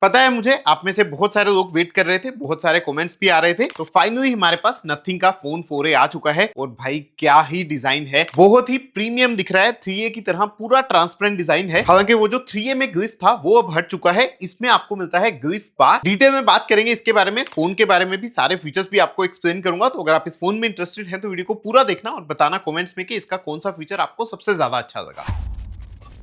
पता है मुझे आप में से बहुत सारे लोग वेट कर रहे थे, बहुत सारे कमेंट्स भी आ रहे थे, तो फाइनली हमारे पास नथिंग का फोन 4A आ चुका है। और भाई क्या ही डिजाइन है, बहुत ही प्रीमियम दिख रहा है। 3A की तरह पूरा ट्रांसपेरेंट डिजाइन है। हालांकि वो जो 3A में ग्लिफ था वो अब हट चुका है, इसमें आपको मिलता है ग्लिफ बार। डिटेल में बात करेंगे इसके बारे में, फोन के बारे में भी, सारे फीचर्स भी आपको एक्सप्लेन करूंगा। तो अगर आप इस फोन में इंटरेस्टेड हैं तो वीडियो को पूरा देखना और बताना कमेंट्स में कि इसका कौन सा फीचर आपको सबसे ज्यादा अच्छा लगा।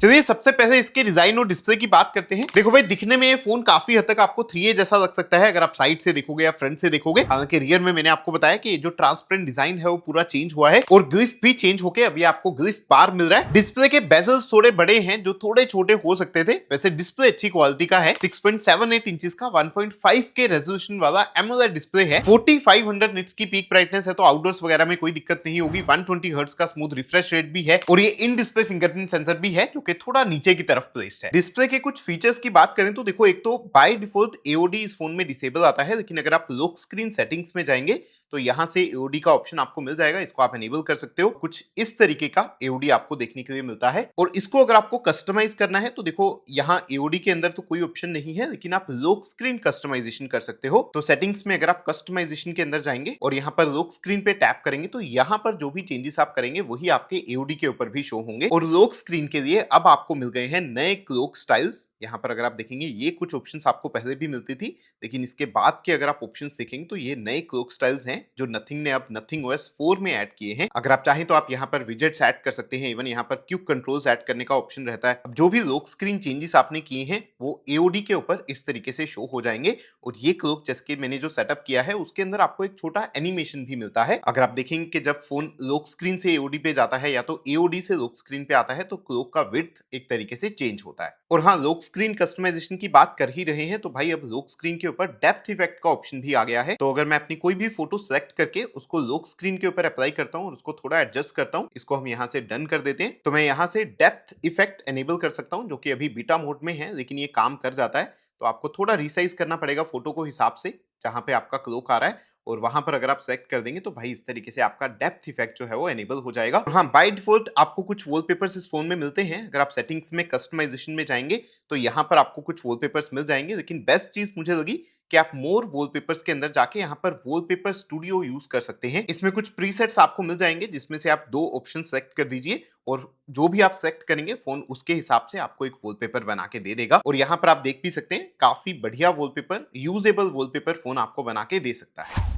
चलिए सबसे पहले इसके डिजाइन और डिस्प्ले की बात करते हैं। देखो भाई, दिखने में ये फोन काफी हद तक आपको 3A जैसा लग सकता है अगर आप साइड से देखोगे या फ्रंट से देखोगे। हालांकि रियर में मैंने आपको बताया कि जो ट्रांसपेरेंट डिजाइन है वो पूरा चेंज हुआ है और ग्लिफ भी चेंज होके अभी आपको ग्लिफ बार मिल रहा है। डिस्प्ले के बेजल्स थोड़े बड़े हैं जो थोड़े छोटे हो सकते थे। वैसे डिस्प्ले अच्छी क्वालिटी का है, 6.78 इंचेस का 1.5 के रेजोल्यूशन वाला एमोलेड डिस्प्ले है। 4500 निट्स की पीक ब्राइटनेस है, तो आउटडोर्स वगैरह में कोई दिक्कत नहीं होगी। 120 हर्ट्ज का स्मूथ रिफ्रेश रेट भी है और ये इन डिस्प्ले फिंगरप्रिंट सेंसर भी है जो कि थोड़ा नीचे की तरफ प्लेस्ड है। डिस्प्ले के कुछ फीचर्स की बात करें तो देखो, एक तो बाय डिफॉल्ट एओडी इस फोन में डिसेबल आता है, लेकिन अगर आप लॉक स्क्रीन सेटिंग्स में जाएंगे तो यहां से एओडी का ऑप्शन आपको मिल जाएगा। इसको आप एनेबल कर सकते हो। कुछ इस तरीके का एओडी आपको देखने के लिए मिलता है। और इसको अगर आपको कस्टमाइज करना है तो देखो, यहाँ एओडी के अंदर तो कोई ऑप्शन नहीं है, लेकिन आप लॉक स्क्रीन कस्टमाइजेशन कर सकते हो। तो सेटिंग्स में अगर आप कस्टमाइजेशन के अंदर जाएंगे और यहाँ पर लॉक स्क्रीन पे टैप करेंगे तो यहाँ पर जो भी चेंजेस आप करेंगे वही आपके एओडी के ऊपर भी शो होंगे। और लॉक स्क्रीन के लिए अब आपको मिल गए हैं नए क्लोक स्टाइल्स। यहाँ पर अगर आप देखेंगे, ये कुछ ऑप्शंस आपको पहले भी मिलती थी, लेकिन इसके बाद के अगर आप ऑप्शंस देखेंगे तो ये नए क्लोक स्टाइल्स हैं जो नथिंग ने अब नथिंग ओएस 4 में ऐड किए हैं। अगर आप चाहें तो आप यहाँ पर विजेट्स ऐड कर सकते हैं। इवन यहाँ पर क्विक कंट्रोल्स ऐड करने का ऑप्शन रहता है। अब जो भी लॉक स्क्रीन चेंजेस आपने किए हैं वो एओडी के ऊपर इस तरीके से शो हो जाएंगे। और ये क्लोक जैसे कि मैंने जो सेटअप किया है उसके अंदर आपको एक छोटा एनिमेशन भी मिलता है। अगर आप देखेंगे कि जब फोन लॉक स्क्रीन से एओडी पे जाता है या तो एओडी से लॉक स्क्रीन पे आता है तो क्लोक का विड्थ एक तरीके से चेंज होता है। और हाँ, लॉक स्क्रीन कस्टमाइजेशन की बात कर ही रहे हैं तो भाई अब लॉक स्क्रीन के ऊपर डेप्थ इफेक्ट का ऑप्शन भी आ गया है। तो अगर मैं अपनी कोई भी फोटो सेलेक्ट करके उसको लॉक स्क्रीन के ऊपर अप्लाई करता हूँ और उसको थोड़ा एडजस्ट करता हूँ, इसको हम यहाँ से डन कर देते हैं, तो मैं यहाँ से डेप्थ इफेक्ट एनेबल कर सकता हूँ, जो कि अभी बीटा मोड में है लेकिन ये काम कर जाता है। तो आपको थोड़ा रिसाइज करना पड़ेगा फोटो को हिसाब से जहां पे आपका क्लोक आ रहा है, और वहां पर अगर आप सेलेक्ट कर देंगे तो भाई इस तरीके से आपका डेप्थ इफेक्ट जो है वो एनेबल हो जाएगा। और हाँ, बाय डिफॉल्ट आपको कुछ वॉलपेपर्स इस फोन में मिलते हैं। अगर आप सेटिंग्स में कस्टमाइजेशन में जाएंगे तो यहाँ पर आपको कुछ वॉलपेपर्स मिल जाएंगे, लेकिन बेस्ट चीज मुझे लगी कि आप मोर वॉलपेपर्स के अंदर जाके यहाँ पर वॉलपेपर स्टूडियो यूज कर सकते हैं। इसमें कुछ प्रीसेट्स आपको मिल जाएंगे जिसमें से आप दो ऑप्शन सेलेक्ट कर दीजिए और जो भी आप सेलेक्ट करेंगे फोन उसके हिसाब से आपको एक वॉलपेपर बना के दे देगा। और यहाँ पर आप देख भी सकते हैं, काफी बढ़िया वॉलपेपर, यूजेबल वॉलपेपर फोन आपको बना के दे सकता है।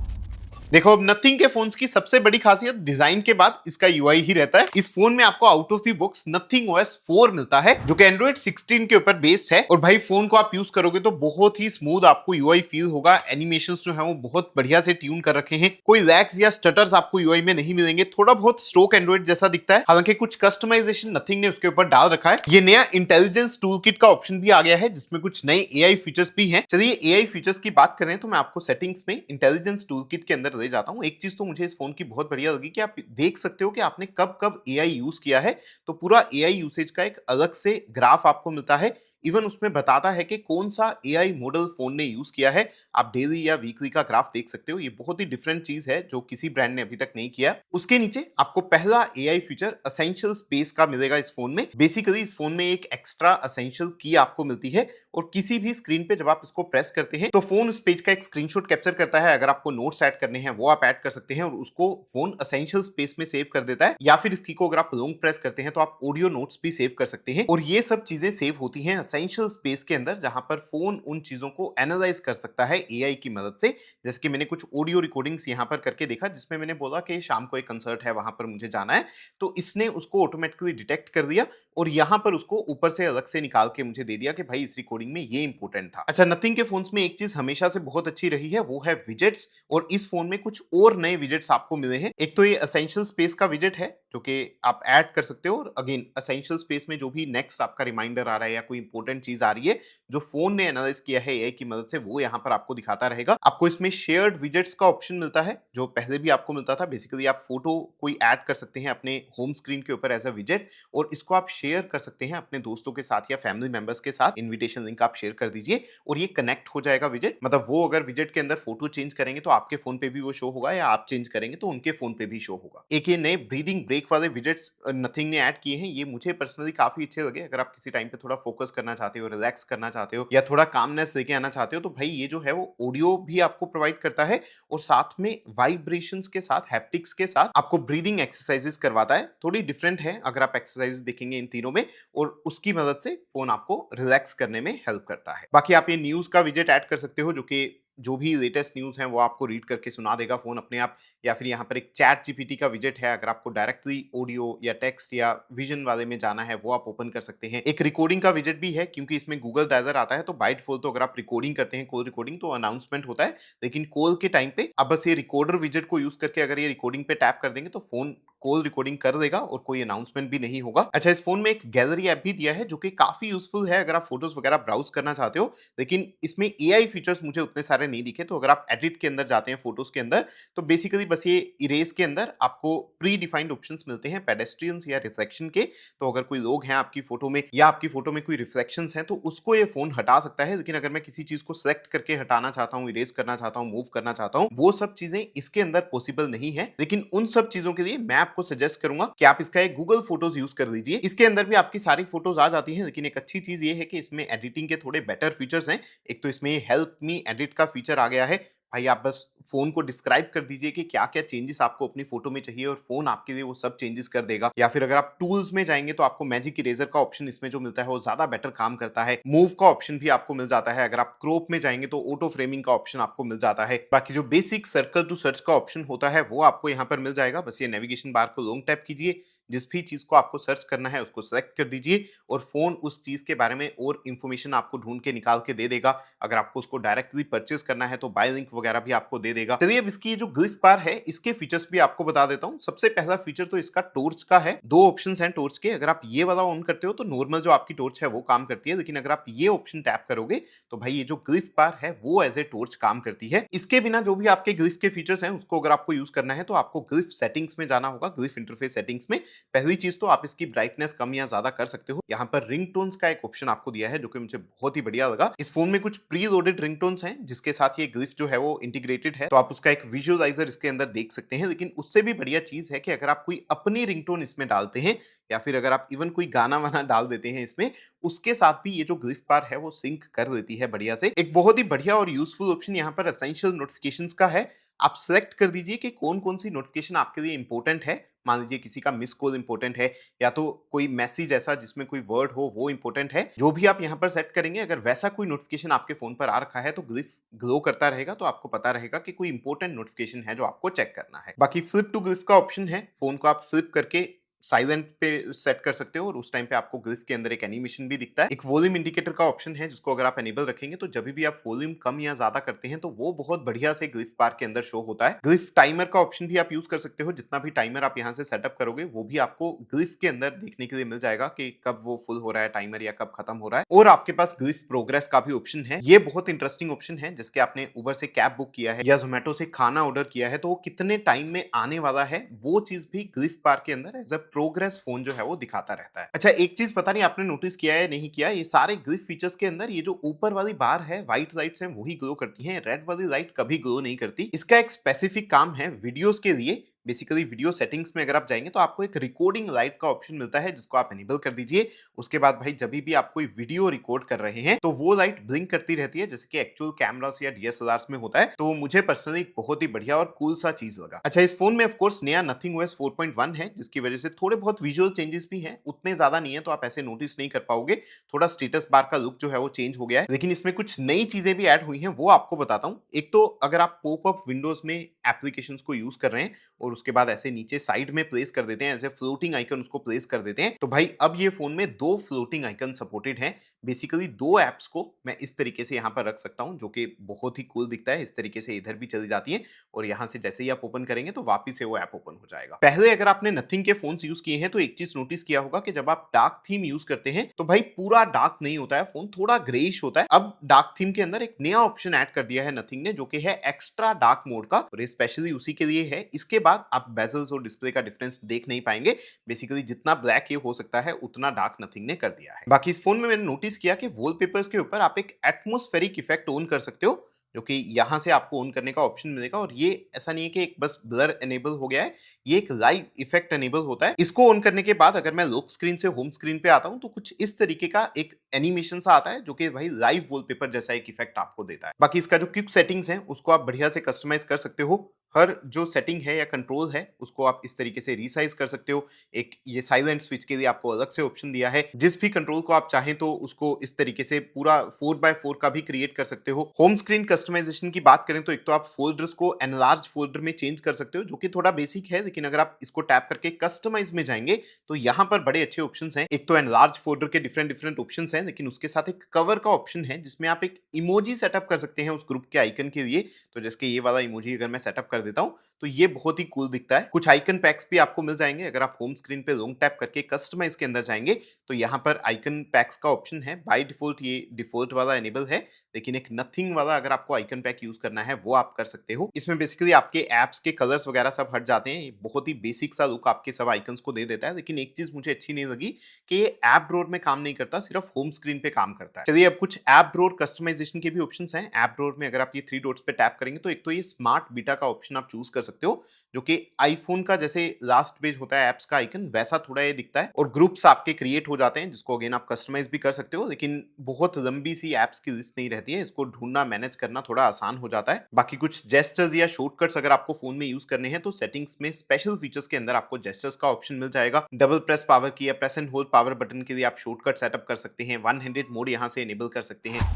देखो, अब नथिंग के फोन्स की सबसे बड़ी खासियत डिजाइन के बाद इसका यूआई ही रहता है। इस फोन में आपको out of the box nothing OS 4 मिलता है जो कि एंड्रॉइड 16 के ऊपर बेस्ड है। और भाई फोन को आप यूज करोगे तो बहुत ही स्मूथ आपको यूआई फील होगा। एनिमेशंस जो है वो बहुत बढ़िया से ट्यून कर रखे हैं। कोई लैग्स या स्टटर्स आपको यूआई में नहीं मिलेंगे। थोड़ा बहुत स्टॉक एंड्रॉइड जैसा दिखता है, हालांकि कुछ कस्टमाइजेशन नथिंग ने उसके ऊपर डाल रखा है। ये नया इंटेलिजेंस टूल किट का ऑप्शन भी आ गया है जिसमें कुछ नए एआई फीचर्स भी हैं। चलिए एआई फीचर्स की बात करें तो मैं आपको सेटिंग्स में इंटेलिजेंस टूल किट के अंदर ले जाता हूँ। एक चीज तो मुझे इस फोन की बहुत बढ़िया लगी कि आप देख सकते हो कि आपने कब कब एआई यूज किया है। तो पूरा एआई यूसेज का एक अलग से ग्राफ आपको मिलता है। इवन उसमें बताता है कि कौन सा एआई मॉडल फोन ने यूज किया है। आप डेली या वीकली का ग्राफ देख सकते हो। ये बहुत ही डिफरेंट चीज है जो किसी ब्रांड ने अभी तक नहीं किया। उसके नीचे आपको पहला एआई फीचर असेंशियल स्पेस का मिलेगा इस फोन में। बेसिकली इस फोन में एक एक्स्ट्रा असेंशियल की आपको मिलती है और किसी भी स्क्रीन पे जब आप इसको प्रेस करते हैं तो फोन उस पेज का एक स्क्रीनशॉट कैप्चर करता है। अगर आपको नोट्स ऐड करने हैं वो आप ऐड कर सकते हैं और उसको फोन असेंशियल स्पेस में सेव कर देता है। या फिर इस की को अगर आप लॉन्ग प्रेस करते हैं तो आप ऑडियो नोट्स भी सेव कर सकते हैं। और ये सब चीजें सेव होती हैं असेंशियल स्पेस के अंदर, जहां पर फोन उन चीजों को एनालाइज कर सकता है एआई की मदद से। जैसे कि मैंने कुछ ऑडियो रिकॉर्डिंग्स यहाँ पर करके देखा जिसमें मैंने बोला कि शाम को एक कंसर्ट है, वहां पर मुझे जाना है, तो इसने उसको ऑटोमेटिकली डिटेक्ट कर दिया और यहाँ पर उसको ऊपर से अलग से निकाल के मुझे दे दिया कि भाई इस रिकॉर्डिंग में ये इंपॉर्टेंट था। अच्छा, नथिंग के फोन्स में एक चीज हमेशा से बहुत अच्छी रही है, वो है विजेट्स। और इस फोन में कुछ और नए विजेट्स आपको मिले हैं। एक तो ये असेंशियल स्पेस का विजेट है जो कि आप ऐड कर सकते हो। और अगेन असेंशियल स्पेस में जो भी नेक्स्ट आपका रिमाइंडर आ रहा है या कोई इंपॉर्टेंट चीज आ रही है जो फोन ने एनालाइज किया है एआई की मदद से, वो यहाँ पर आपको दिखाता रहेगा। आपको इसमें शेयर्ड विजेट्स का ऑप्शन मिलता है जो पहले भी आपको मिलता था। बेसिकली आप फोटो कोई ऐड कर सकते हैं अपने होम स्क्रीन के ऊपर एज अ विजेट और इसको आप शेयर शेयर कर सकते हैं अपने दोस्तों के साथ या फैमिली मेंबर्स के साथ। इनविटेशन लिंक आप शेयर कर दीजिए और ये कनेक्ट हो जाएगा विजेट। मतलब वो अगर विजेट के अंदर फोटो चेंज करेंगे तो आपके फोन पे भी वो शो होगा, या आप चेंज करेंगे तो उनके फोन पे भी शो होगा। एक ये नए ब्रीदिंग ब्रेक वाले विजेट्स नथिंग ने ऐड किए हैं, ये मुझे पर्सनली काफी अच्छे लगे। अगर आप किसी टाइम पे थोड़ा फोकस करना चाहते हो, रिलैक्स करना चाहते हो या थोड़ा कामनेस लेके आना चाहते हो, तो भाई ये जो है वो ऑडियो भी आपको प्रोवाइड करता है और साथ में वाइब्रेशंस के साथ, हैप्टिक्स के साथ आपको ब्रीदिंग एक्सरसाइजेस करवाता है। थोड़ी डिफरेंट है अगर आप एक्सरसाइजेस देखेंगे इन तीनों में, और उसकी मदद से फोन आपको रिलैक्स करने में हेल्प करता है। बाकी आप ये न्यूज का विजेट ऐड कर सकते हो, जो कि जो भी लेटेस्ट न्यूज है वो आपको रीड करके सुना देगा फोन अपने आप। या फिर यहाँ पर एक चैट जीपीटी का विजेट है, अगर आपको डायरेक्टली ऑडियो या टेक्स्ट या विजन वाले में जाना है वो आप ओपन कर सकते हैं। एक रिकॉर्डिंग का विजेट भी है, क्योंकि इसमें गूगल डायलर आता है, तो बाय डिफॉल्ट तो अगर आप रिकॉर्डिंग करते हैं, कॉल रिकॉर्डिंग, तो अनाउंसमेंट होता है। लेकिन कॉल के टाइम पे अब बस ये रिकॉर्डर विजेट को यूज करके अगर ये रिकॉर्डिंग पे टैप कर देंगे तो फोन कॉल रिकॉर्डिंग कर देगा और कोई अनाउंसमेंट भी नहीं होगा। अच्छा, इस फोन में एक गैलरी ऐप भी दिया है जो कि काफी यूजफुल है अगर आप फोटोज वगैरह ब्राउज करना चाहते हो। लेकिन इसमें एआई फीचर्स मुझे उतने सारे नहीं दिखे, तो अगर आप एडिट के अंदर जाते हैं फोटोज के अंदर, तो बेसिकली बस ये इरेज के अंदर आपको प्री डिफाइंड ऑप्शंस मिलते हैं पेडेस्ट्रियंस या रिफ्लेक्शन के। तो अगर कोई लोग हैं आपकी फोटो में या आपकी फोटो में कोई रिफ्लेक्शंस हैं तो उसको ये फोन हटा सकता है। लेकिन अगर मैं किसी चीज को सिलेक्ट करके हटाना चाहता हूँ, इरेज करना चाहता हूँ, मूव करना चाहता हूँ, वो सब चीजें इसके अंदर पॉसिबल नहीं है। लेकिन उन सब चीजों के लिए मैं आपको सजेस्ट करूंगा कि आप इसका एक गूगल फोटोज यूज कर लीजिए। इसके अंदर भी आपकी सारी फोटोज आ जाती हैं, लेकिन एक अच्छी चीज ये है कि इसमें एडिटिंग के थोड़े बेटर फीचर्स हैं। एक तो इसमें हेल्प मी एडिट का फीचर आ गया है। भाई आप बस फोन को डिस्क्राइब कर दीजिए कि क्या क्या चेंजेस आपको अपनी फोटो में चाहिए और फोन आपके लिए वो सब चेंजेस कर देगा। या फिर अगर आप टूल्स में जाएंगे तो आपको मैजिक इरेजर का ऑप्शन इसमें जो मिलता है वो ज्यादा बेटर काम करता है। मूव का ऑप्शन भी आपको मिल जाता है। अगर आप क्रॉप में जाएंगे तो ऑटो फ्रेमिंग का ऑप्शन आपको मिल जाता है। बाकी जो बेसिक सर्कल टू सर्च का ऑप्शन होता है वो आपको यहाँ पर मिल जाएगा। बस ये नेविगेशन बार को लॉन्ग टैप कीजिए, जिस भी चीज को आपको सर्च करना है उसको सेलेक्ट कर दीजिए और फोन उस चीज के बारे में और इंफॉर्मेशन आपको ढूंढ के निकाल के दे देगा। अगर आपको उसको डायरेक्टली परचेज करना है तो बाय लिंक वगैरह भी आपको दे देगा। चलिए अब इसकी जो ग्लिफ बार है इसके फीचर्स भी आपको बता देता हूँ। सबसे पहला फीचर तो इसका टॉर्च का है। दो ऑप्शन हैं टॉर्च के। अगर आप ये वाला ऑन करते हो तो नॉर्मल जो आपकी टॉर्च है वो काम करती है, लेकिन अगर आप ये ऑप्शन टैप करोगे तो भाई ये जो ग्लिफ बार है वो एज ए टॉर्च काम करती है। इसके बिना जो भी आपके ग्लिफ के फीचर्स हैं उसको अगर आपको यूज करना है तो आपको ग्लिफ सेटिंग्स में जाना होगा। ग्लिफ इंटरफेस सेटिंग्स में पहली चीज तो आप इसकी ब्राइटनेस कम या ज्यादा कर सकते हो। यहाँ पर रिंगटोन्स का एक ऑप्शन आपको दिया है जो कि मुझे बहुत ही बढ़िया लगा। इस फोन में कुछ प्री लोडेड रिंगटोन्स हैं जिसके साथ ये ग्लिफ जो है वो इंटीग्रेटेड है, तो आप उसका एक विजुअलाइजर इसके अंदर देख सकते हैं। लेकिन उससे भी बढ़िया चीज है कि अगर आप कोई अपनी रिंगटोन इसमें डालते हैं या फिर अगर आप इवन कोई गाना वाना डाल देते हैं इसमें, उसके साथ भी ये जो ग्लिफ बार है वो सिंक कर देती है बढ़िया से। एक बहुत ही बढ़िया और यूजफुल ऑप्शन यहाँ पर एसेंशियल नोटिफिकेशंस का है। आप सिलेक्ट कर दीजिए कि कौन कौन सी नोटिफिकेशन आपके लिए इंपॉर्टेंट है। मान लीजिए किसी का मिस कॉल इंपॉर्टेंट है या तो कोई मैसेज ऐसा जिसमें कोई वर्ड हो वो इंपॉर्टेंट है। जो भी आप यहाँ पर सेट करेंगे, अगर वैसा कोई नोटिफिकेशन आपके फोन पर आ रखा है तो ग्लिफ ग्लो करता रहेगा, तो आपको पता रहेगा कि कोई इंपॉर्टेंट नोटिफिकेशन है जो आपको चेक करना है। बाकी फ्लिप टू ग्लिफ का ऑप्शन है। फोन को आप फ्लिप करके साइलेंट पे सेट कर सकते हो और उस टाइम पे आपको ग्लिफ के अंदर एक एनिमेशन भी दिखता है। एक वॉल्यूम इंडिकेटर का ऑप्शन है जिसको अगर आप एनेबल रखेंगे तो जब भी आप वॉल्यूम कम या ज्यादा करते हैं तो वो बहुत बढ़िया से ग्लिफ बार के अंदर शो होता है। ग्लिफ टाइमर का ऑप्शन भी आप यूज कर सकते हो। जितना भी टाइमर आप यहाँ से सेटअप करोगे वो भी आपको ग्लिफ के अंदर देखने के लिए मिल जाएगा कि कब वो फुल हो रहा है टाइमर या कब खत्म हो रहा है। और आपके पास ग्लिफ प्रोग्रेस का भी ऑप्शन है। ये बहुत इंटरेस्टिंग ऑप्शन है। जिसके आपने उबर से कैब बुक किया है या जोमेटो से खाना ऑर्डर किया है तो वो कितने टाइम में आने वाला है वो चीज भी ग्लिफ बार के अंदर एज अ प्रोग्रेस फोन जो है वो दिखाता रहता है। अच्छा, एक चीज पता नहीं आपने नोटिस किया है नहीं किया, ये सारे ग्लिफ फीचर्स के अंदर ये जो ऊपर वाली बार है, व्हाइट लाइट्स हैं वही ग्लो करती हैं, रेड वाली लाइट कभी ग्लो नहीं करती। इसका एक स्पेसिफिक काम है वीडियोस के लिए। बेसिकली वीडियो सेटिंग्स में अगर आप जाएंगे तो आपको एक रिकॉर्डिंग लाइट का ऑप्शन मिलता है जिसको आप एनेबल कर दीजिए। उसके बाद भाई जब भी आप कोई वीडियो रिकॉर्ड कर रहे हैं तो वो लाइट ब्लिंक करती रहती है जैसे कि एक्चुअल कैमरास या डीएसएलआर में होता है। तो मुझे पर्सनली बहुत ही बढ़िया और कूल सा चीज लगा। अच्छा, इस फोन में ऑफ कोर्स नया नथिंग ओएस 4.1 है जिसकी वजह से थोड़े बहुत विजुअल चेंजेस भी हैं, उतने ज्यादा नहीं है तो आप ऐसे नोटिस नहीं कर पाओगे। थोड़ा स्टेटस बार का लुक जो है वो चेंज हो गया है, लेकिन इसमें कुछ नई चीजें भी ऐड हुई हैं वो आपको बताता हूं। एक तो अगर आप पॉपअप विंडोज में एप्लीकेशंस को यूज कर रहे हैं और उसके बाद ऐसे नीचे साइड में प्लेस कर देते हैं, ऐसे फ्लोटिंग आइकन उसको प्लेस कर देते हैं, तो भाई अब ये फोन में दो फ्लोटिंग आइकन सपोर्टेड हैं। बेसिकली दो एप्स को मैं इस तरीके से यहाँ पर रख सकता हूँ जो कि बहुत ही कूल दिखता है। इस तरीके से इधर भी चली जाती है और यहाँ से जैसे ही आप ओपन करेंगे तो वापिस से वो ऐप ओपन हो जाएगा। पहले अगर आपने नथिंग के फोन यूज किए हैं तो एक चीज नोटिस किया होगा कि जब आप डार्क थीम यूज करते हैं तो भाई पूरा डार्क नहीं होता है, फोन थोड़ा ग्रेइश होता है। अब डार्क थीम के अंदर एक नया ऑप्शन ऐड कर दिया है नथिंग ने जो कि है एक्स्ट्रा डार्क मोड का, और स्पेशली उसी के लिए है। इसके बाद बाद आप बेजल्स और डिस्प्ले का डिफरेंस देख नहीं पाएंगे। बेसिकली जितना ब्लैक ये हो सकता है उतना डार्क नथिंग ने कर दिया है। बाकी इस फोन में मैंने नोटिस किया कि वॉलपेपर्स के ऊपर आप एक एटमॉस्फेरिक इफेक्ट ऑन कर सकते हो, जो कि यहाँ से आपको ऑन करने का ऑप्शन मिलेगा। और ये ऐसा नहीं है कि एक बस ब्लर एनेबल हो गया है, ये एक लाइव इफेक्ट एनेबल होता है। इसको ऑन करने के बाद अगर मैं लॉक स्क्रीन से होम स्क्रीन पे आता हूँ तो कुछ इस तरीके का एक एनिमेशन सा आता है, जो कि भाई लाइव वॉलपेपर जैसा एक इफेक्ट आपको देता है। बाकी इसका जो क्विक सेटिंग्स है उसको आप बढ़िया से कस्टमाइज कर सकते हो। हर जो सेटिंग है या कंट्रोल है उसको आप इस तरीके से रीसाइज कर सकते हो। एक ये साइलेंट स्विच के लिए आपको अलग से ऑप्शन दिया है। जिस भी कंट्रोल को आप चाहें तो उसको इस तरीके से पूरा 4x4 का भी क्रिएट कर सकते हो। होम स्क्रीन कस्टमाइजेशन की बात करें तो एक तो आप फोल्डर्स को एनलार्ज फोल्डर में चेंज कर सकते हो, जो कि थोड़ा बेसिक है, लेकिन अगर आप इसको टैप करके कस्टमाइज में जाएंगे तो यहाँ पर बड़े अच्छे ऑप्शंस हैं। एक तो एनलार्ज फोल्डर के डिफरेंट डिफरेंट ऑप्शंस हैं, लेकिन उसके साथ एक कवर का ऑप्शन है जिसमें आप एक इमोजी सेटअप कर सकते हैं उस ग्रुप के आइकन के लिए। तो जैसे कि ये वाला इमोजी अगर मैं सेटअप कर देता हूँ तो ये बहुत ही कूल दिखता है। कुछ आइकन पैक्स भी आपको मिल जाएंगे। अगर आप होम स्क्रीन पे लॉन्ग टैप करके कस्टमाइज के अंदर जाएंगे तो यहाँ पर आइकन पैक्स का ऑप्शन है। बाय डिफॉल्ट ये डिफॉल्ट वाला एनेबल है, लेकिन एक नथिंग वाला अगर आपको आइकन पैक यूज करना है वो आप कर सकते हो। इसमें बेसिकली आपके एप्स के कलर्स वगैरह सब हट जाते हैं। ये बहुत ही बेसिक सा लुक आपके सब आइकन्स को दे देता है। लेकिन एक चीज मुझे अच्छी नहीं लगी कि ये ऐप ड्रॉअर में काम नहीं करता, सिर्फ होम स्क्रीन पे काम करता है। चलिए अब कुछ ऐप ड्रॉअर कस्टमाइजेशन के भी ऑप्शंस हैं। ऐप ड्रॉअर में अगर आप ये 3 डॉट्स पे टैप करेंगे तो एक तो ये स्मार्ट बीटा का ऑप्शन आप चूज कर सकते हो, जो कि आईफोन का जैसे लास्ट पेज होता है एप्स का आइकन वैसा थोड़ा ये दिखता है। और ग्रुप्स आपके क्रिएट हो जाते हैं जिसको अगेन आप कस्टमाइज भी कर सकते हो, लेकिन बहुत लंबी सी एप्स की लिस्ट नहीं रहती है। इसको ढूंढना मैनेज करना थोड़ा आसान हो जाता है। बाकी कुछ जेस्चर्स या शॉर्टकट्स अगर आपको फोन में यूज करने हैं तो सेटिंग्स में स्पेशल फीचर्स के अंदर आपको जेस्चर्स का ऑप्शन मिल जाएगा। डबल प्रेस पावर की या press and hold power button के लिए आप शॉर्टकट सेटअप कर सकते हैं। वन हैंडेड मोड यहां से इनेबल कर सकते हैं।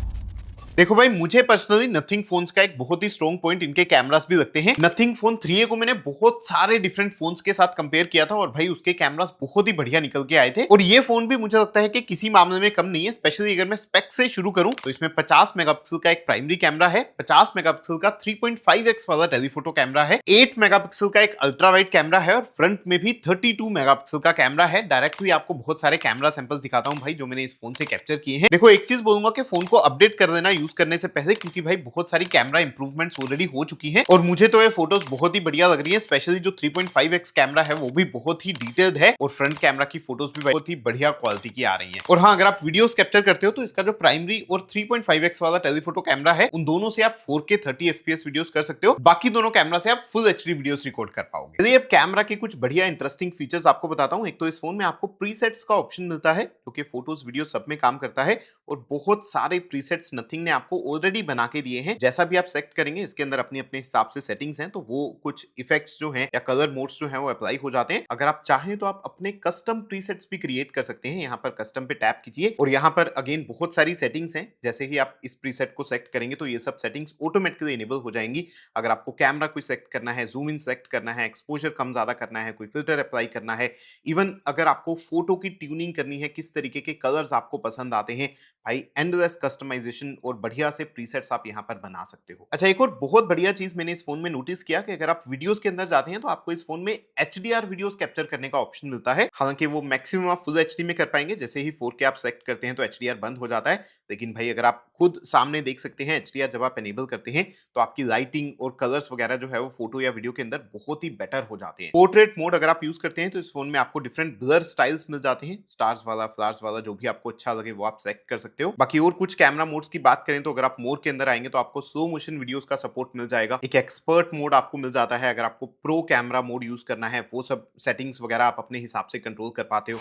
देखो भाई, मुझे पर्सनली नथिंग फोन्स का एक बहुत ही स्ट्रॉन्ग पॉइंट इनके कैमरास भी लगते हैं। नथिंग फोन 3A को मैंने बहुत सारे डिफरेंट फोन्स के साथ कंपेयर किया था और भाई उसके कैमरास बहुत ही बढ़िया निकल के आए थे। और ये फोन भी मुझे लगता है कि किसी मामले में कम नहीं है। स्पेशली अगर मैं स्पेक से शुरू करूं तो इसमें 50 मेगापिक्सल का एक प्राइमरी कैमरा है, 50 मेगापिक्सल का 3.5x वाला टेलीफोटो कैमरा है, 8 मेगापिक्सल का एक अल्ट्रा वाइड कैमरा है और फ्रंट में भी 32 मेगापिक्सल का कैमरा है। डायरेक्टली आपको बहुत सारे कैमरा सैंपल्स दिखाता हूं भाई जो मैंने इस फोन से कैप्चर किए हैं। देखो, एक चीज बोलूंगा कि फोन को अपडेट कर देना यूज करने से पहले, क्योंकि भाई बहुत सारी कैमरा इंप्रूवमेंट्स ऑलरेडी हो चुकी हैं और मुझे तो ये फोटोज बहुत ही बढ़िया लग रही है। स्पेशली जो 3.5x कैमरा है वो भी बहुत ही डिटेल्ड है और फ्रंट कैमरा की फोटोज भी बहुत ही बढ़िया क्वालिटी की आ रही है। और हाँ, अगर आप वीडियोस कैप्चर करते हो तो इसका जो प्राइमरी और 3.5x वाला टेलीफोटो कैमरा है उन दोनों से आप 4K 30 FPS वीडियोस कर सकते हो। बाकी दोनों कैमरा से आप फुल HD वीडियोस रिकॉर्ड कर पाओगे। चलिए अब कैमरा के कुछ बढ़िया इंटरेस्टिंग फीचर्स आपको बताता हूं। एक तो इस फोन में आपको प्रीसेट्स का ऑप्शन मिलता है जो कि फोटोज वीडियो सब में काम करता है और बहुत सारे प्रीसेट्स नथिंग ने आपको ऑलरेडी बना के दिए हैं। जैसा भी आप सेलेक्ट करेंगे इसके अंदर अपने अपने हिसाब से सेटिंग्स हैं, तो वो कुछ इफेक्ट्स जो हैं या कलर मोड्स जो हैं वो अप्लाई हो जाते हैं। अगर आप चाहें तो आप अपने कस्टम प्रीसेट्स भी क्रिएट कर सकते हैं। यहाँ पर कस्टम पे टैप कीजिए और यहाँ पर अगेन बहुत सारी सेटिंग्स हैं। जैसे ही आप इस प्रीसेट को सेलेक्ट करेंगे तो ये सब सेटिंग्स ऑटोमेटिकली इनेबल हो जाएंगी। अगर आपको कैमरा कोई सेलेक्ट करना है, जूम इन सेलेक्ट करना है, एक्सपोजर कम ज्यादा करना है, कोई फिल्टर अप्लाई करना है, इवन अगर आपको फोटो की ट्यूनिंग करनी है, किस तरीके के कलर्स आपको पसंद आते हैं, भाई एंडलेस कस्टमाइजेशन और बढ़िया से प्रीसेट्स आप यहाँ पर बना सकते हो। अच्छा, एक और बहुत बढ़िया चीज मैंने इस फोन में नोटिस किया कि अगर आप वीडियोस के अंदर जाते हैं तो आपको इस फोन में HDR वीडियोस कैप्चर करने का ऑप्शन मिलता है। हालांकि वो मैक्सिमम आप फुल HD में कर पाएंगे। जैसे ही 4K आप सेलेक्ट करते हैं तो HDR बंद हो जाता है। लेकिन भाई अगर आप खुद सामने देख सकते हैं HDR जब आप एनेबल करते हैं तो आपकी लाइटिंग और कलर्स वगैरह जो है वो फोटो या वीडियो के अंदर बहुत ही बेटर हो जाते हैं। पोर्ट्रेट मोड अगर आप यूज करते हैं तो इस फोन में आपको डिफरेंट ब्लर स्टाइल्स मिल जाते हैं। स्टार्स वाला, फ्लावर्स वाला, जो भी आपको अच्छा लगे वो आप सेलेक्ट कर सकते हो। बाकी और कुछ कैमरा मोड्स की बात करें तो अगर आप मोर के अंदर आएंगे तो आपको स्लो मोशन वीडियोस का सपोर्ट मिल जाएगा। एक एक्सपर्ट मोड आपको मिल जाता है। अगर आपको प्रो कैमरा मोड यूज करना है वो सब सेटिंग्स वगैरह आप अपने हिसाब से कंट्रोल कर पाते हो।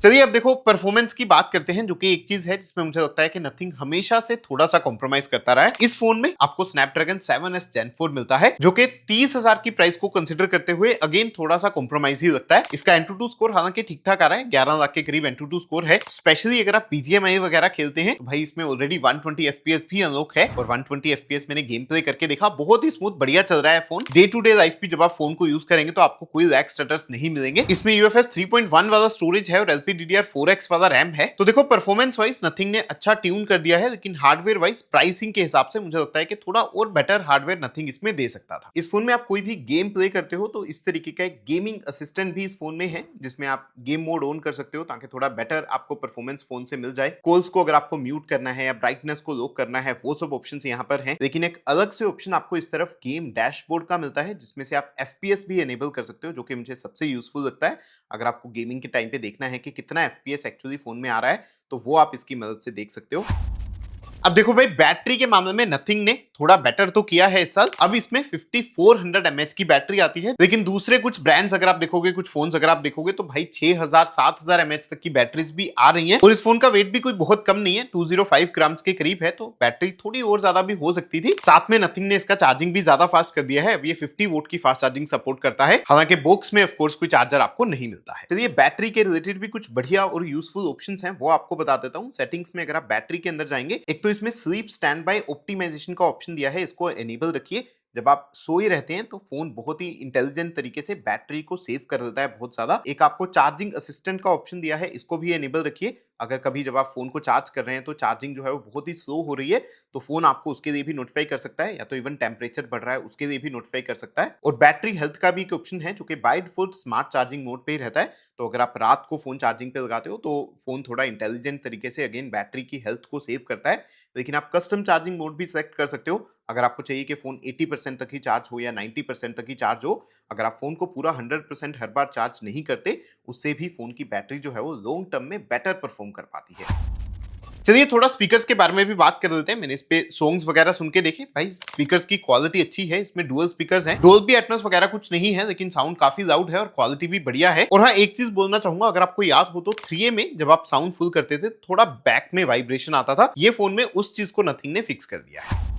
चलिए अब देखो, परफॉर्मेंस की बात करते हैं, जो कि एक चीज है जिसमें मुझे लगता है कि नथिंग हमेशा से थोड़ा सा कॉम्प्रोमाइज करता रहा है। इस फोन में आपको स्नैपड्रैगन 7S Gen 4 मिलता है जो कि 30,000 की प्राइस को कंसीडर करते हुए अगेन थोड़ा सा कॉम्प्रोमाइज ही लगता है। इसका Antutu स्कोर हालांकि ठीक ठाक आ रहा है, 11 लाख के करीब Antutu स्कोर है। स्पेशली अगर आप BGMI वगैरह खेलते हैं तो भाई इसमें ऑलरेडी 120 FPS भी अनलॉक है और 120 FPS मैंने गेम प्ले करके देखा, बहुत ही स्मूथ बढ़िया चल रहा है phone. Day to day life भी जब आप फोन को यूज करेंगे तो आपको कोई लैग स्टटर्स नहीं मिलेंगे। इसमें UFS 3.1 वाला स्टोरेज है और LPDDR4X वाला रैम है। तो देखो परफॉर्मेंस वाइज नथिंग ने अच्छा ट्यून कर दिया है, लेकिन हार्डवेयर वाइज प्राइसिंग के हिसाब से मुझे लगता है कि थोड़ा और बेटर हार्डवेयर नथिंग इसमें दे सकता था। इस फोन में आप कोई भी गेम प्ले करते हो तो इस तरीके का एक गेमिंग असिस्टेंट भी इस फोन में है, जिसमें आप गेम मोड ऑन कर सकते हो ताकि थोड़ा बेटर आपको परफॉर्मेंस फोन से मिल जाए। कॉल्स को अगर आपको म्यूट करना है या ब्राइटनेस को लो करना है, वो सब ऑप्शन यहाँ पर है। लेकिन एक अलग से ऑप्शन आपको इस तरफ गेम डैशबोर्ड का मिलता है, जिसमें से आप FPS भी एनेबल कर सकते हो, जो कि मुझे सबसे यूजफुल लगता है। अगर आपको गेमिंग के टाइम पे देखना है कि कितना FPS एक्चुअली फोन में आ रहा है, तो वो आप इसकी मदद से देख सकते हो। अब देखो भाई, बैटरी के मामले में नथिंग ने थोड़ा बेटर तो किया है इस साल। अब इसमें 5400 mAh की बैटरी आती है, लेकिन दूसरे कुछ ब्रांड्स अगर आप देखोगे, कुछ फोन्स अगर आप देखोगे, तो भाई 6000 7000 mAh तक की बैटरीज भी आ रही हैं। और इस फोन का वेट भी कोई बहुत कम नहीं है, 205 ग्राम्स के करीब है, तो बैटरी थोड़ी और ज्यादा भी हो सकती थी। साथ में नथिंग ने इसका चार्जिंग भी ज्यादा फास्ट कर दिया है। अब ये 50 वोट की फास्ट चार्जिंग सपोर्ट करता है, हालांकि बॉक्स में ऑफकोर्स कोई चार्जर आपको नहीं मिलता है। चलिए बैटरी के रिलेटेड भी कुछ बढ़िया और यूजफुल ऑप्शंस हैं, वो आपको बता देता हूं। सेटिंग्स में अगर आप बैटरी के अंदर जाएंगे, एक तो इसमें स्लीप स्टैंड बाय ऑप्टिमाइजेशन का ऑप्शन दिया है, इसको एनेबल रखिए। जब आप सोए रहते हैं तो फोन बहुत ही इंटेलिजेंट तरीके से बैटरी को सेव कर देता है बहुत ज्यादा। एक आपको चार्जिंग असिस्टेंट का ऑप्शन दिया है, इसको भी एनेबल रखिए। अगर कभी जब आप फोन को चार्ज कर रहे हैं तो चार्जिंग जो है वो बहुत ही स्लो हो रही है, तो फोन आपको उसके लिए भी नोटिफाई कर सकता है, या तो इवन टेम्परेचर बढ़ रहा है उसके लिए भी नोटिफाई कर सकता है। और बैटरी हेल्थ का भी एक ऑप्शन है, जो कि by default smart charging mode पे ही रहता है। तो अगर आप रात को फोन चार्जिंग पे लगाते हो तो फोन थोड़ा इंटेलिजेंट तरीके से अगेन बैटरी की हेल्थ को सेव करता है। लेकिन आप कस्टम चार्जिंग मोड भी सिलेक्ट कर सकते हो, अगर आपको चाहिए कि फोन 80% तक ही चार्ज हो या 90% तक ही चार्ज हो। अगर आप फोन को पूरा 100% हर बार चार्ज नहीं करते, उससे भी फोन की बैटरी जो है वो लॉन्ग टर्म में बेटर परफॉर्म कर पाती है। चलिए थोड़ा स्पीकर्स के बारे में भी बात कर देते हैं। मैंने इस पे सॉन्ग्स वगैरह सुन के देखे, भाई स्पीकर्स की क्वालिटी अच्छी है। इसमें डुअल स्पीकर्स हैं, डोल्बी एटमॉस वगैरह कुछ नहीं है, लेकिन साउंड काफी लाउड है और क्वालिटी भी बढ़िया है। और हाँ, एक चीज बोलना चाहूंगा, अगर आपको याद हो तो 3A में जब आप साउंड फुल करते थे, थोड़ा बैक में वाइब्रेशन आता था। ये फोन में उस चीज को नथिंग ने फिक्स कर दिया है।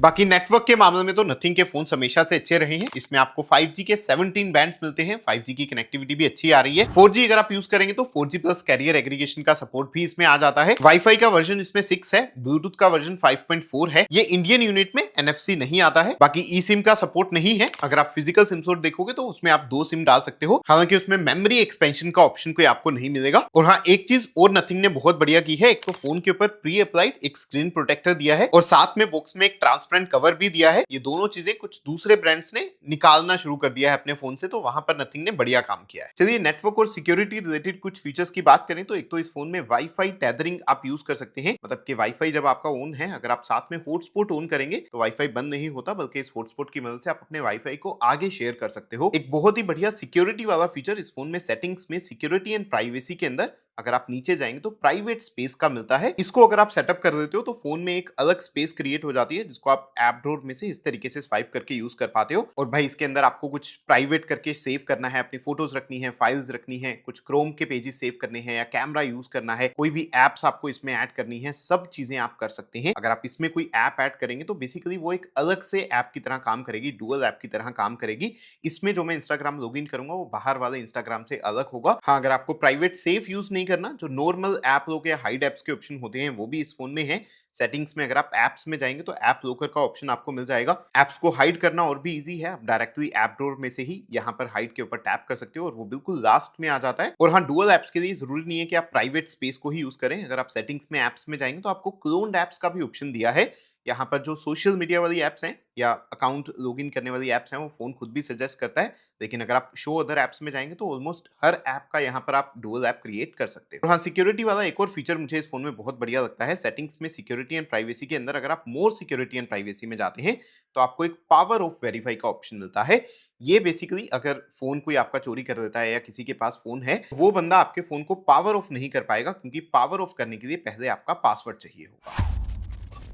बाकी नेटवर्क के मामले में तो नथिंग के फोन हमेशा से अच्छे रहे हैं। इसमें आपको 5G के 17 बैंड्स मिलते हैं, 5G की कनेक्टिविटी भी अच्छी आ रही है। 4G अगर आप यूज करेंगे तो 4G प्लस कैरियर एग्रीगेशन का सपोर्ट भी इसमें आ जाता है। वाईफाई का वर्जन इसमें 6 है, ब्लूटूथ का वर्जन 5.4 है। ये इंडियन यूनिट में NFC नहीं आता है। बाकी ई सिम का सपोर्ट नहीं है। अगर आप फिजिकल सिम स्लॉट देखोगे तो उसमें आप 2 सिम डाल सकते हो, हालांकि उसमें मेमोरी एक्सपेंशन का ऑप्शन कोई आपको नहीं मिलेगा। और हाँ, एक चीज और नथिंग ने बहुत बढ़िया की है, एक तो फोन के ऊपर प्री अप्लाइड एक स्क्रीन प्रोटेक्टर दिया है, और साथ में बॉक्स में एक ट्रांसपेरेंट कवर भी दिया है। ये दोनों चीजें कुछ दूसरे ब्रांड्स ने निकालना शुरू कर दिया है अपने फोन से, तो वहां पर नथिंग ने बढ़िया काम किया है। चलिए नेटवर्क और सिक्योरिटी रिलेटेड कुछ फीचर्स की बात करें तो एक तो इस फोन में वाईफाई टेथरिंग आप यूज कर सकते हैं, मतलब कि वाईफाई जब आपका ऑन है, अगर आप साथ में हॉटस्पॉट ऑन करेंगे तो वाईफाई बंद नहीं होता, बल्कि इस हॉटस्पॉट की मदद से आप अपने वाईफाई को आगे शेयर कर सकते हो। एक बहुत ही बढ़िया सिक्योरिटी वाला फीचर इस फोन में सेटिंग्स में सिक्योरिटी एंड प्राइवेसी के अंदर अगर आप नीचे जाएंगे तो प्राइवेट स्पेस का मिलता है। इसको अगर आप सेटअप कर देते हो तो फोन में एक अलग स्पेस क्रिएट हो जाती है, जिसको आप ऐप ड्रॉअर में से इस तरीके से स्वाइप करके यूज कर पाते हो। और भाई इसके अंदर आपको कुछ प्राइवेट करके सेव करना है, अपनी फोटोज रखनी है, फाइल्स रखनी है, कुछ क्रोम के पेजेस सेव करने हैं, या कैमरा यूज करना है, कोई भी एप्स आपको इसमें ऐड करनी है, सब चीजें आप कर सकते हैं। अगर आप इसमें कोई ऐप ऐड करेंगे तो बेसिकली वो एक अलग से ऐप की तरह काम करेगी, डुअल ऐप की तरह काम करेगी। इसमें जो मैं इंस्टाग्राम लॉगिन करूंगा वो बाहर वाले इंस्टाग्राम से अलग होगा। हाँ, अगर आपको प्राइवेट सेफ यूज नहीं करना, जो नॉर्मल ऐप लॉक या हाइड एप्स के ऑप्शन होते हैं, वो भी इस फोन में है। सेटिंग्स में अगर आप एप्स में जाएंगे तो ऐप लॉकर का ऑप्शन आपको मिल जाएगा। एप्स को हाइड करना और भी इजी है, आप डायरेक्टली ऐप ड्रॉअर में से ही यहाँ पर हाइड के ऊपर टैप कर सकते हो और वो बिल्कुल लास्ट में आ जाता है। और हाँ, डुअल एप्स के लिए जरूरी नहीं है कि आप प्राइवेट स्पेस को ही यूज करें। अगर आप सेटिंग्स में एप्स में जाएंगे तो आपको क्लोन्ड एप्स का भी ऑप्शन दिया है। यहाँ पर जो सोशल मीडिया वाली एप्स हैं या अकाउंट लॉगिन करने वाली एप्स हैं, वो फोन खुद भी सजेस्ट करता है। लेकिन अगर आप शो अदर एप्स में जाएंगे तो ऑलमोस्ट हर ऐप का यहाँ पर आप डुअल ऐप क्रिएट कर सकते हो। हाँ, सिक्योरिटी वाला एक और फीचर मुझे इस फोन में बहुत बढ़िया लगता है। सेटिंग्स में सिक्योरिटी एंड प्राइवेसी के अंदर अगर आप मोर सिक्योरिटी एंड प्राइवेसी में जाते हैं तो आपको एक पावर ऑफ वेरीफाई का ऑप्शन मिलता है। ये बेसिकली अगर फोन कोई आपका चोरी कर देता है या किसी के पास फोन है, वो बंदा आपके फोन को पावर ऑफ नहीं कर पाएगा, क्योंकि पावर ऑफ करने के लिए पहले आपका पासवर्ड चाहिए होगा।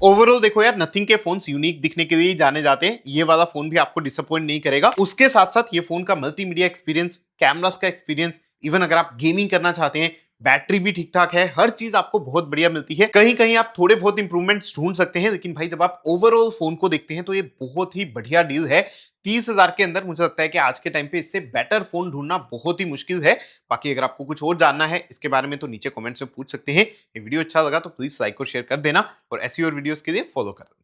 ओवरऑल देखो यार, नथिंग के फोन्स यूनिक दिखने के लिए ही जाने जाते हैं। ये वाला फोन भी आपको डिसअपॉइंट नहीं करेगा। उसके साथ साथ ये फोन का मल्टीमीडिया एक्सपीरियंस, कैमरास का एक्सपीरियंस, इवन अगर आप गेमिंग करना चाहते हैं, बैटरी भी ठीक ठाक है, हर चीज आपको बहुत बढ़िया मिलती है। कहीं कहीं आप थोड़े बहुत इंप्रूवमेंट्स ढूंढ सकते हैं, लेकिन भाई जब आप ओवरऑल फोन को देखते हैं तो ये बहुत ही बढ़िया डील है। 30,000 के अंदर मुझे लगता है कि आज के टाइम पे इससे बेटर फोन ढूंढना बहुत ही मुश्किल है। बाकी अगर आपको कुछ और जानना है इसके बारे में तो नीचे कमेंट्स में पूछ सकते हैं। ये वीडियो अच्छा लगा तो प्लीज लाइक और शेयर कर देना, और ऐसी और वीडियोस के लिए फॉलो कर देना।